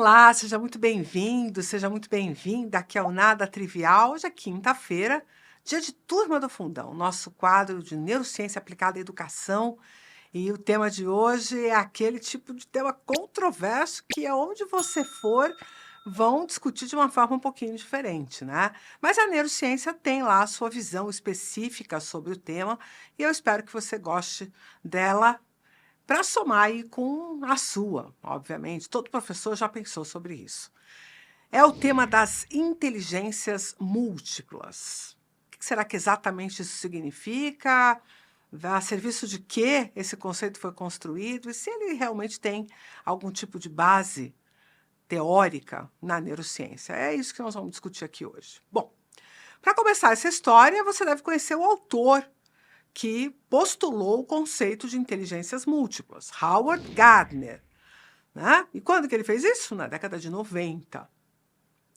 Olá, seja muito bem-vindo, seja muito bem-vinda aqui ao Nada Trivial. Hoje é quinta-feira, dia de Turma do Fundão, nosso quadro de Neurociência Aplicada à Educação. E o tema de hoje é aquele tipo de tema controverso que é onde você for, vão discutir de uma forma um pouquinho diferente, né? Mas a neurociência tem lá a sua visão específica sobre o tema e eu espero que você goste dela para somar aí com a sua, obviamente. Todo professor já pensou sobre isso. É o tema das inteligências múltiplas. O que será que exatamente isso significa? A serviço de que esse conceito foi construído? E se ele realmente tem algum tipo de base teórica na neurociência? É isso que nós vamos discutir aqui hoje. Bom, para começar essa história, você deve conhecer o autor que postulou o conceito de inteligências múltiplas, Howard Gardner. Né? E quando que ele fez isso? Na década de 90.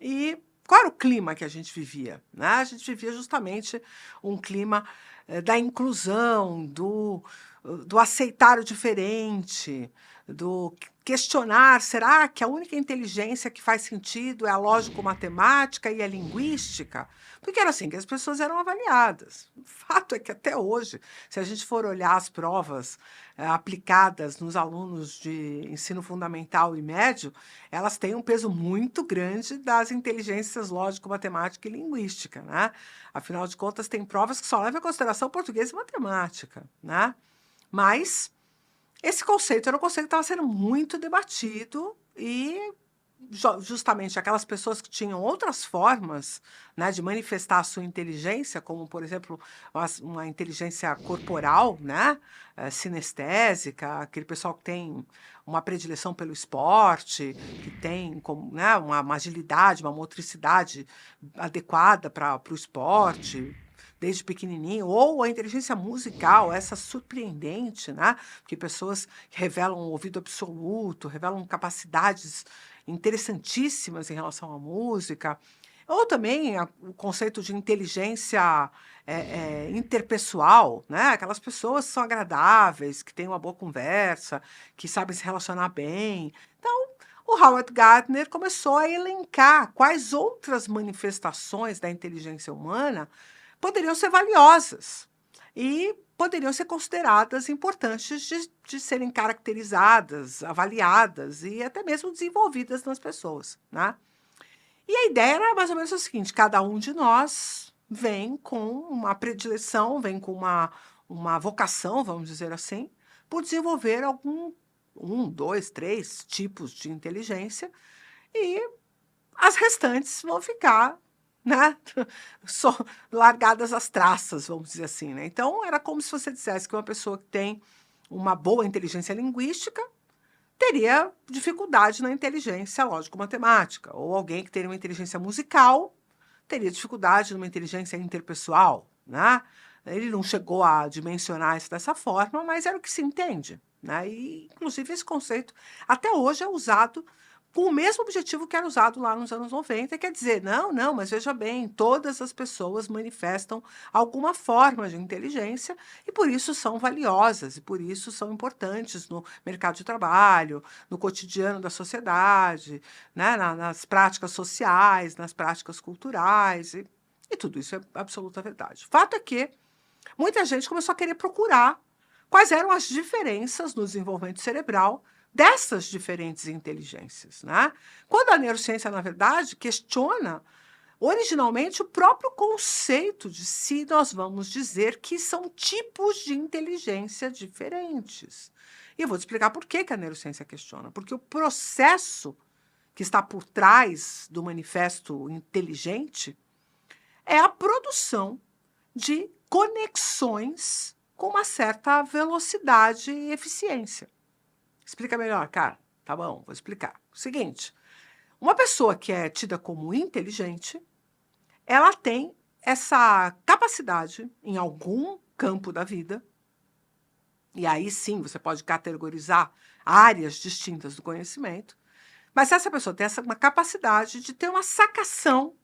E qual era o clima que a gente vivia? Né? A gente vivia justamente um clima da inclusão, do aceitar o diferente, do questionar, será que a única inteligência que faz sentido é a lógico-matemática e a linguística? Porque era assim que as pessoas eram avaliadas. O fato é que até hoje, se a gente for olhar as provas aplicadas nos alunos de ensino fundamental e médio, elas têm um peso muito grande das inteligências lógico-matemática e linguística, né? Afinal de contas, tem provas que só levam em consideração português e matemática, né? Mas esse conceito era um conceito que estava sendo muito debatido e justamente aquelas pessoas que tinham outras formas, né, de manifestar a sua inteligência, como, por exemplo, uma inteligência corporal, né, sinestésica, aquele pessoal que tem uma predileção pelo esporte, que tem como, né, uma agilidade, uma motricidade adequada para o esporte, desde pequenininho, ou a inteligência musical, essa surpreendente, né? Porque pessoas que revelam um ouvido absoluto, revelam capacidades interessantíssimas em relação à música, ou também o conceito de inteligência interpessoal, né? Aquelas pessoas que são agradáveis, que têm uma boa conversa, que sabem se relacionar bem. Então, o Howard Gardner começou a elencar quais outras manifestações da inteligência humana poderiam ser valiosas e poderiam ser consideradas importantes de serem caracterizadas, avaliadas e até mesmo desenvolvidas nas pessoas, né? E a ideia era mais ou menos o seguinte: cada um de nós vem com uma predileção, vem com uma vocação, vamos dizer assim, por desenvolver dois, três tipos de inteligência, e as restantes vão ficar, né, só largadas as traças, vamos dizer assim, né? Então, era como se você dissesse que uma pessoa que tem uma boa inteligência linguística teria dificuldade na inteligência lógico-matemática, ou alguém que teria uma inteligência musical teria dificuldade numa inteligência interpessoal, né? Ele não chegou a dimensionar isso dessa forma, mas era o que se entende, né? E, inclusive, esse conceito até hoje é usado com o mesmo objetivo que era usado lá nos anos 90, quer dizer, não, mas veja bem, todas as pessoas manifestam alguma forma de inteligência e por isso são valiosas, e por isso são importantes no mercado de trabalho, no cotidiano da sociedade, né, nas práticas sociais, nas práticas culturais, e tudo isso é absoluta verdade. O fato é que muita gente começou a querer procurar quais eram as diferenças no desenvolvimento cerebral dessas diferentes inteligências, né? Quando a neurociência, na verdade, questiona originalmente o próprio conceito de se nós vamos dizer que são tipos de inteligência diferentes. E eu vou te explicar por que a neurociência questiona. Porque o processo que está por trás do manifesto inteligente é a produção de conexões com uma certa velocidade e eficiência. Explica melhor, cara. Tá bom, vou explicar. O seguinte, uma pessoa que é tida como inteligente, ela tem essa capacidade em algum campo da vida, e aí sim você pode categorizar áreas distintas do conhecimento, mas essa pessoa tem uma capacidade de ter uma sacação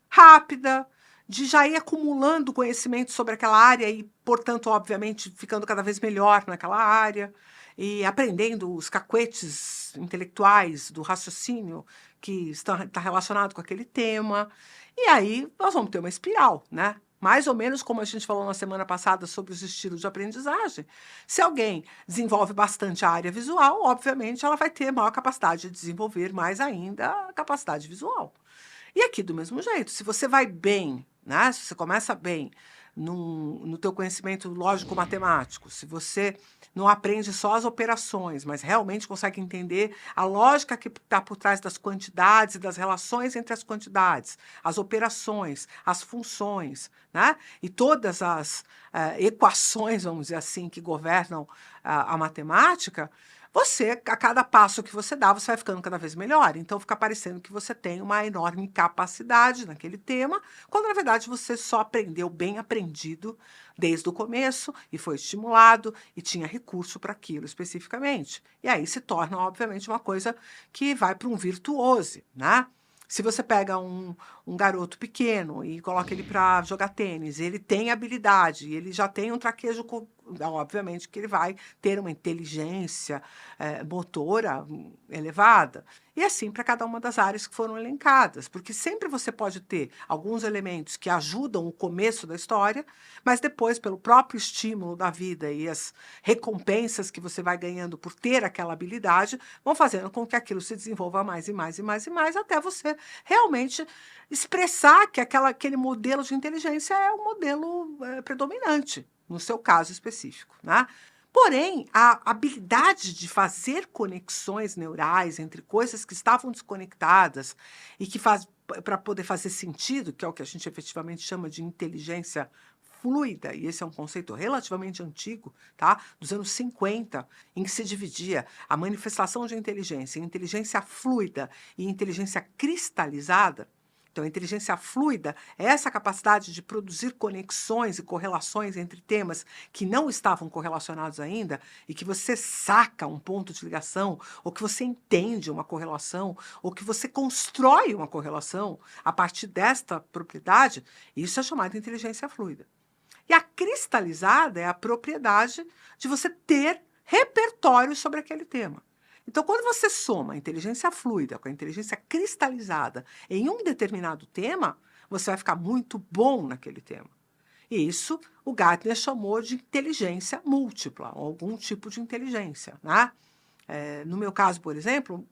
rápida, de já ir acumulando conhecimento sobre aquela área e, portanto, obviamente, ficando cada vez melhor naquela área. e aprendendo os cacuetes intelectuais do raciocínio que está relacionado com aquele tema. E aí nós vamos ter uma espiral, né? Mais ou menos como a gente falou na semana passada sobre os estilos de aprendizagem. Se alguém desenvolve bastante a área visual, obviamente ela vai ter maior capacidade de desenvolver mais ainda a capacidade visual. E aqui do mesmo jeito, se você vai bem, né? Se você começa bem no teu conhecimento lógico-matemático, se você não aprende só as operações, mas realmente consegue entender a lógica que está por trás das quantidades e das relações entre as quantidades, as operações, as funções, né? E todas as equações, vamos dizer assim, que governam a matemática, você, a cada passo que você dá, você vai ficando cada vez melhor. Então, fica parecendo que você tem uma enorme capacidade naquele tema, quando na verdade você só aprendeu bem aprendido desde o começo e foi estimulado e tinha recurso para aquilo especificamente. E aí se torna, obviamente, uma coisa que vai para um virtuose, né? Se você pega um garoto pequeno e coloca ele para jogar tênis, ele tem habilidade, ele já tem um traquejo, obviamente que ele vai ter uma inteligência motora elevada. E assim para cada uma das áreas que foram elencadas, porque sempre você pode ter alguns elementos que ajudam o começo da história, mas depois, pelo próprio estímulo da vida e as recompensas que você vai ganhando por ter aquela habilidade, vão fazendo com que aquilo se desenvolva mais e mais e mais e mais, até você realmente expressar que aquele modelo de inteligência é o modelo predominante, no seu caso específico, né? Porém, a habilidade de fazer conexões neurais entre coisas que estavam desconectadas e que faz para poder fazer sentido, que é o que a gente efetivamente chama de inteligência fluida, e esse é um conceito relativamente antigo, tá? Dos anos 50, em que se dividia a manifestação de inteligência em inteligência fluida e inteligência cristalizada. Então, a inteligência fluida é essa capacidade de produzir conexões e correlações entre temas que não estavam correlacionados ainda e que você saca um ponto de ligação, ou que você entende uma correlação, ou que você constrói uma correlação a partir desta propriedade. Isso é chamado de inteligência fluida. E a cristalizada é a propriedade de você ter repertório sobre aquele tema. Então, quando você soma a inteligência fluida com a inteligência cristalizada em um determinado tema, você vai ficar muito bom naquele tema. E isso o Gartner chamou de inteligência múltipla, ou algum tipo de inteligência, né? No meu caso, por exemplo,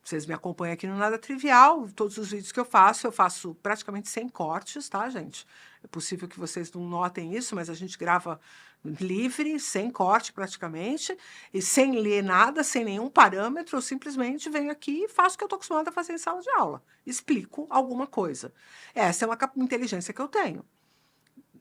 vocês me acompanham aqui no Nada Trivial, todos os vídeos que eu faço praticamente sem cortes, tá, gente? É possível que vocês não notem isso, mas a gente grava livre, sem corte praticamente, e sem ler nada, sem nenhum parâmetro, eu simplesmente venho aqui e faço o que eu estou acostumada a fazer em sala de aula. Explico alguma coisa. Essa é uma inteligência que eu tenho.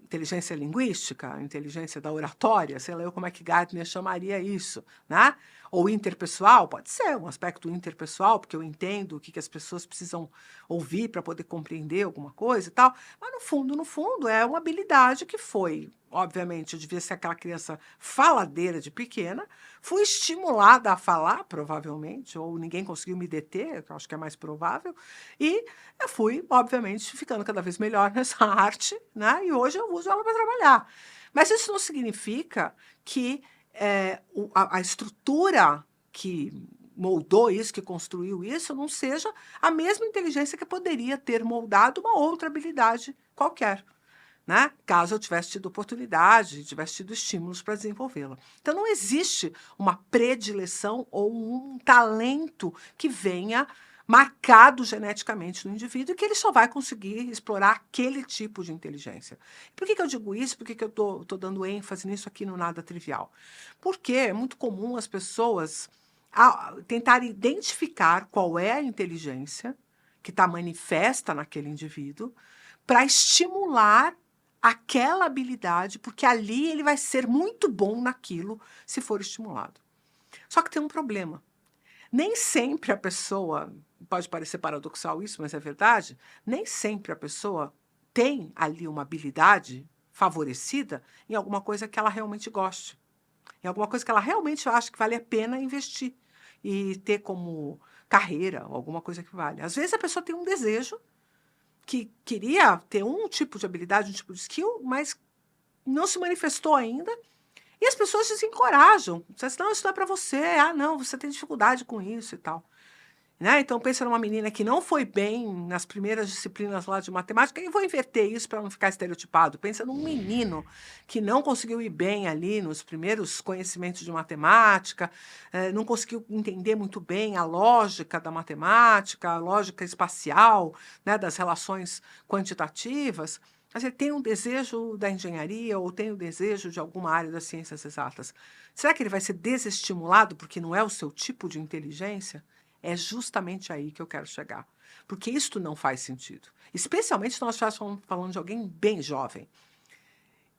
Inteligência linguística, inteligência da oratória, sei lá eu como é que Gardner chamaria isso, né? Ou interpessoal, pode ser um aspecto interpessoal, porque eu entendo o que as pessoas precisam ouvir para poder compreender alguma coisa e tal, mas no fundo, é uma habilidade que foi, obviamente, eu devia ser aquela criança faladeira de pequena, fui estimulada a falar, provavelmente, ou ninguém conseguiu me deter, que eu acho que é mais provável, e eu fui, obviamente, ficando cada vez melhor nessa arte, né? E hoje eu uso ela para trabalhar. Mas isso não significa que a estrutura que moldou isso, que construiu isso, não seja a mesma inteligência que poderia ter moldado uma outra habilidade qualquer, né? Caso eu tivesse tido oportunidade, tivesse tido estímulos para desenvolvê-la. Então, não existe uma predileção ou um talento que venha marcado geneticamente no indivíduo e que ele só vai conseguir explorar aquele tipo de inteligência. Por que eu digo isso? Por que eu estou dando ênfase nisso aqui no Nada Trivial? Porque é muito comum as pessoas tentarem identificar qual é a inteligência que está manifesta naquele indivíduo para estimular aquela habilidade, porque ali ele vai ser muito bom naquilo se for estimulado. Só que tem um problema. Nem sempre a pessoa, pode parecer paradoxal isso, mas é verdade, nem sempre a pessoa tem ali uma habilidade favorecida em alguma coisa que ela realmente goste, em alguma coisa que ela realmente acha que vale a pena investir e ter como carreira, ou alguma coisa que vale. Às vezes a pessoa tem um desejo que queria ter um tipo de habilidade, um tipo de skill, mas não se manifestou ainda, E as pessoas desencorajam. Você diz, não, isso não é para você. Ah, não, você tem dificuldade com isso e tal. Né? Então, pensa numa menina que não foi bem nas primeiras disciplinas lá de matemática, e vou inverter isso para não ficar estereotipado. Pensa num menino que não conseguiu ir bem ali nos primeiros conhecimentos de matemática, não conseguiu entender muito bem a lógica da matemática, a lógica espacial, né, das relações quantitativas. Mas ele tem um desejo da engenharia ou tem o desejo de alguma área das ciências exatas. Será que ele vai ser desestimulado porque não é o seu tipo de inteligência? É justamente aí que eu quero chegar, porque isto não faz sentido, especialmente se nós estivéssemos falando de alguém bem jovem,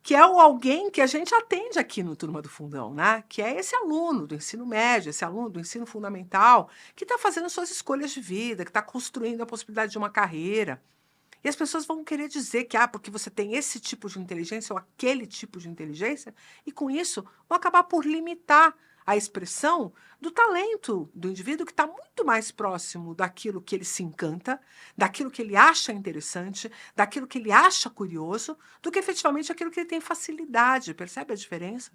que é o alguém que a gente atende aqui no Turma do Fundão, né? Que é esse aluno do ensino médio, esse aluno do ensino fundamental, que está fazendo suas escolhas de vida, que está construindo a possibilidade de uma carreira. E as pessoas vão querer dizer que, porque você tem esse tipo de inteligência ou aquele tipo de inteligência, e com isso vão acabar por limitar a expressão do talento do indivíduo que está muito mais próximo daquilo que ele se encanta, daquilo que ele acha interessante, daquilo que ele acha curioso, do que efetivamente aquilo que ele tem facilidade. Percebe a diferença?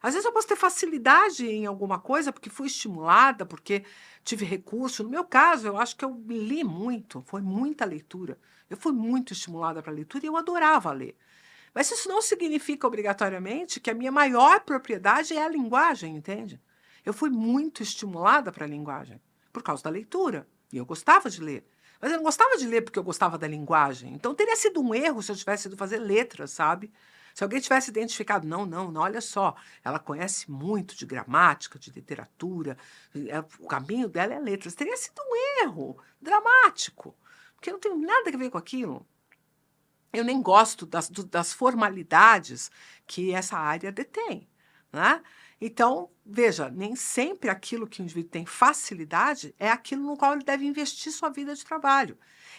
Às vezes eu posso ter facilidade em alguma coisa porque fui estimulada, porque tive recurso. No meu caso, eu acho que eu li muito, foi muita leitura. Eu fui muito estimulada para a leitura e eu adorava ler. Mas isso não significa obrigatoriamente que a minha maior propriedade é a linguagem, entende? Eu fui muito estimulada para a linguagem por causa da leitura. E eu gostava de ler. Mas eu não gostava de ler porque eu gostava da linguagem. Então teria sido um erro se eu tivesse ido fazer letras, sabe? Se alguém tivesse identificado, não, olha só, ela conhece muito de gramática, de literatura, o caminho dela é letras. Teria sido um erro dramático, porque eu não tenho nada a ver com aquilo. Eu nem gosto das formalidades que essa área detém, né? Então, veja, nem sempre aquilo que o indivíduo tem facilidade é aquilo no qual ele deve investir sua vida de trabalho.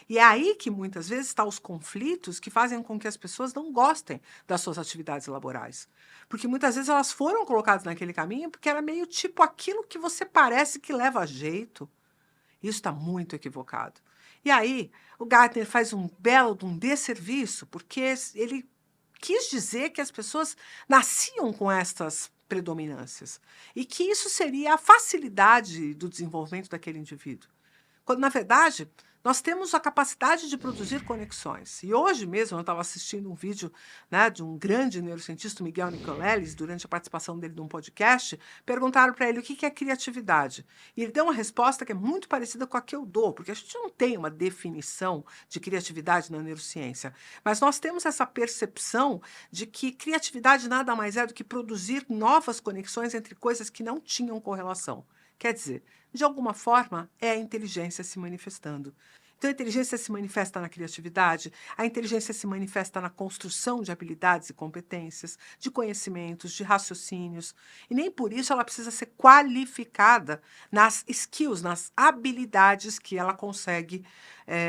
E é aí que muitas vezes estão os conflitos que fazem com que as pessoas não gostem das suas atividades laborais. Porque muitas vezes elas foram colocadas naquele caminho porque era meio tipo aquilo que você parece que leva a jeito. Isso está muito equivocado. E aí, o Gartner faz um belo de um desserviço, porque ele quis dizer que as pessoas nasciam com estas predominâncias e que isso seria a facilidade do desenvolvimento daquele indivíduo. Quando, na verdade, nós temos a capacidade de produzir conexões. E hoje mesmo eu estava assistindo um vídeo, né, de um grande neurocientista, Miguel Nicoleles, durante a participação dele num podcast, perguntaram para ele o que é criatividade. E ele deu uma resposta que é muito parecida com a que eu dou, porque a gente não tem uma definição de criatividade na neurociência, mas nós temos essa percepção de que criatividade nada mais é do que produzir novas conexões entre coisas que não tinham correlação. Quer dizer, de alguma forma, é a inteligência se manifestando. Então, a inteligência se manifesta na criatividade, a inteligência se manifesta na construção de habilidades e competências, de conhecimentos, de raciocínios. E nem por isso ela precisa ser qualificada nas skills, nas habilidades que ela consegue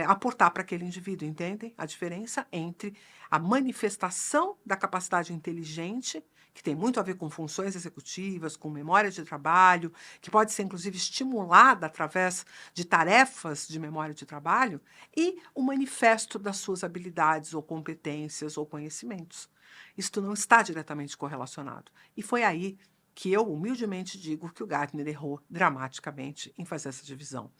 aportar para aquele indivíduo. Entendem a diferença entre a manifestação da capacidade inteligente, que tem muito a ver com funções executivas, com memória de trabalho, que pode ser, inclusive, estimulada através de tarefas de memória de trabalho, e o manifesto das suas habilidades ou competências ou conhecimentos. Isto não está diretamente correlacionado. E foi aí que eu, humildemente, digo que o Gartner errou dramaticamente em fazer essa divisão.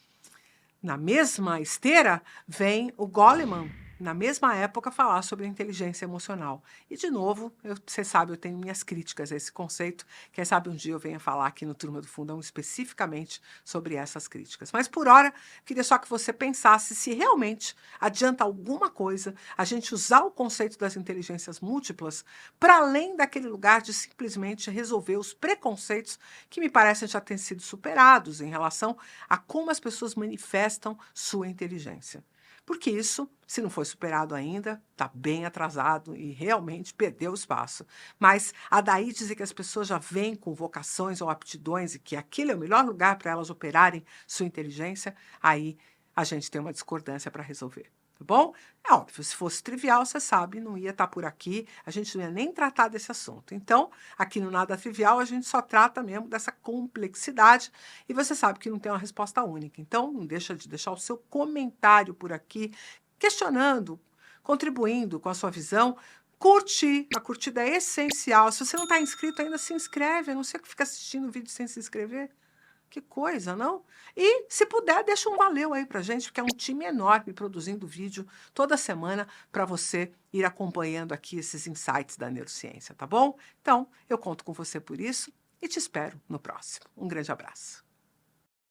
Na mesma esteira, vem o Goleman, na mesma época, falar sobre a inteligência emocional. E, de novo, você sabe, eu tenho minhas críticas a esse conceito. Quem sabe um dia eu venha falar aqui no Turma do Fundão especificamente sobre essas críticas. Mas, por hora, queria só que você pensasse se realmente adianta alguma coisa a gente usar o conceito das inteligências múltiplas para além daquele lugar de simplesmente resolver os preconceitos que me parecem já ter sido superados em relação a como as pessoas manifestam sua inteligência. Porque isso, se não foi superado ainda, está bem atrasado e realmente perdeu espaço. Mas a daí dizer que as pessoas já vêm com vocações ou aptidões e que aquele é o melhor lugar para elas operarem sua inteligência, aí a gente tem uma discordância para resolver. Tá bom? É óbvio, se fosse trivial, você sabe, não ia estar por aqui, a gente não ia nem tratar desse assunto. Então, aqui no Nada Trivial, a gente só trata mesmo dessa complexidade e você sabe que não tem uma resposta única. Então, não deixa de deixar o seu comentário por aqui, questionando, contribuindo com a sua visão, curte, a curtida é essencial. Se você não está inscrito ainda, se inscreve, a não ser que fique assistindo o vídeo sem se inscrever. Que coisa, não? E, se puder, deixa um valeu aí pra gente, porque é um time enorme produzindo vídeo toda semana para você ir acompanhando aqui esses insights da neurociência, tá bom? Então, eu conto com você por isso e te espero no próximo. Um grande abraço.